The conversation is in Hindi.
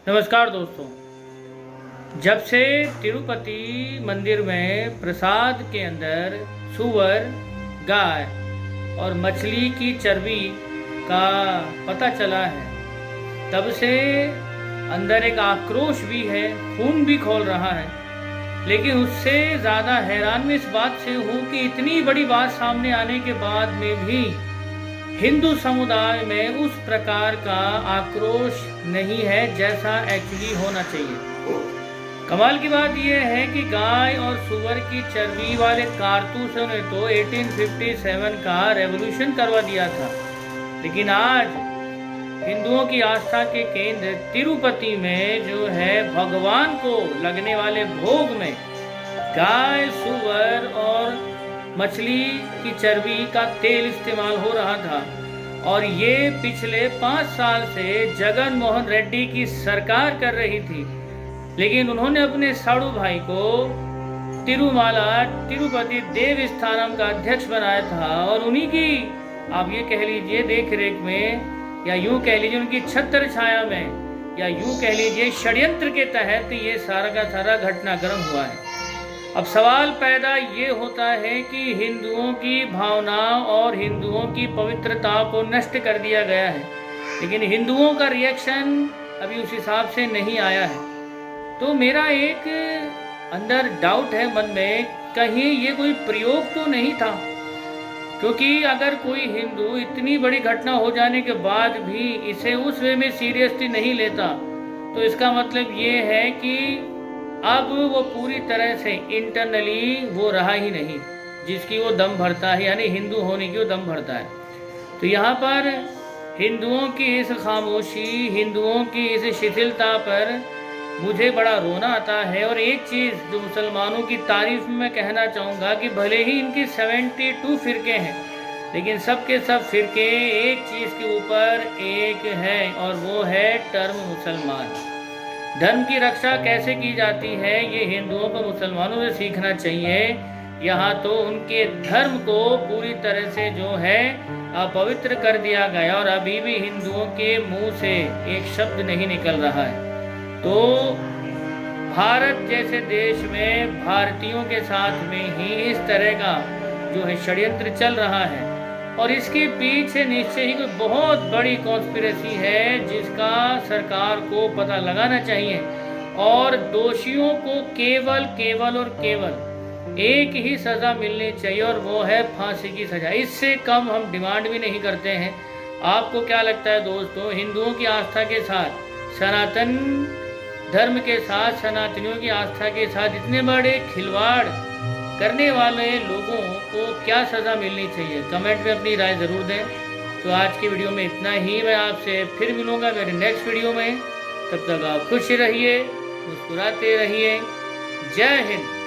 नमस्कार दोस्तों। जब से तिरुपति मंदिर में प्रसाद के अंदर सूअर, गाय और मछली की चर्बी का पता चला है, तब से अंदर एक आक्रोश भी है, खून भी खौल रहा है। लेकिन उससे ज़्यादा हैरान मैं इस बात से हूँ कि इतनी बड़ी बात सामने आने के बाद में भी हिंदू समुदाय में उस प्रकार का आक्रोश नहीं है जैसा एक्चुअली होना चाहिए। कमाल की बात यह है कि गाय और सुअर की चर्बी वाले कारतूसों ने तो 1857 का रेवोल्यूशन करवा दिया था, लेकिन आज हिंदुओं की आस्था के केंद्र तिरुपति में जो है भगवान को लगने वाले भोग में गाय, सुअर और मछली की चर्बी का तेल इस्तेमाल हो रहा था। और ये पिछले 5 साल से जगन मोहन रेड्डी की सरकार कर रही थी, लेकिन उन्होंने अपने साड़ू भाई को तिरुपति देवस्थानम का अध्यक्ष बनाया था और उन्हीं की आप ये कह लीजिए देख रेख में, या यूं कह लीजिए उनकी छत्र छाया में, या यूं कह लीजिए षड्यंत्र के तहत ये सारा का सारा घटनाक्रम हुआ है। अब सवाल पैदा ये होता है कि हिंदुओं की भावना और हिंदुओं की पवित्रता को नष्ट कर दिया गया है, लेकिन हिंदुओं का रिएक्शन अभी उस हिसाब से नहीं आया है। तो मेरा एक अंदर डाउट है मन में, कहीं ये कोई प्रयोग तो नहीं था, क्योंकि अगर कोई हिंदू इतनी बड़ी घटना हो जाने के बाद भी इसे उस वे में सीरियसली नहीं लेता, तो इसका मतलब ये है कि अब वो पूरी तरह से इंटरनली वो रहा ही नहीं जिसकी वो दम भरता है, यानी हिंदू होने की वो दम भरता है। तो यहाँ पर हिंदुओं की इस खामोशी, हिंदुओं की इस शिथिलता पर मुझे बड़ा रोना आता है। और एक चीज़ जो मुसलमानों की तारीफ में मैं कहना चाहूँगा कि भले ही इनकी 72 फ़िरके हैं, लेकिन सब के सब फ़िरके एक चीज़ के ऊपर एक है, और वो है टर्म मुसलमान। धर्म की रक्षा कैसे की जाती है ये हिंदुओं को मुसलमानों से सीखना चाहिए। यहाँ तो उनके धर्म को पूरी तरह से जो है अपवित्र कर दिया गया, और अभी भी हिंदुओं के मुंह से एक शब्द नहीं निकल रहा है। तो भारत जैसे देश में भारतीयों के साथ में ही इस तरह का जो है षड्यंत्र चल रहा है, और इसके पीछे निश्चय ही कोई बहुत बड़ी कॉन्स्पिरेसी है जिसका सरकार को पता लगाना चाहिए, और दोषियों को केवल और केवल एक ही सज़ा मिलनी चाहिए, और वो है फांसी की सज़ा। इससे कम हम डिमांड भी नहीं करते हैं। आपको क्या लगता है दोस्तों, हिंदुओं की आस्था के साथ, सनातन धर्म के साथ, सनातनियों की आस्था के साथ इतने बड़े खिलवाड़ करने वाले लोगों को क्या सज़ा मिलनी चाहिए? कमेंट में अपनी राय ज़रूर दें। तो आज की वीडियो में इतना ही। मैं आपसे फिर मिलूँगा मेरे नेक्स्ट वीडियो में। तब तक आप खुश रहिए, मुस्कुराते रहिए। जय हिंद।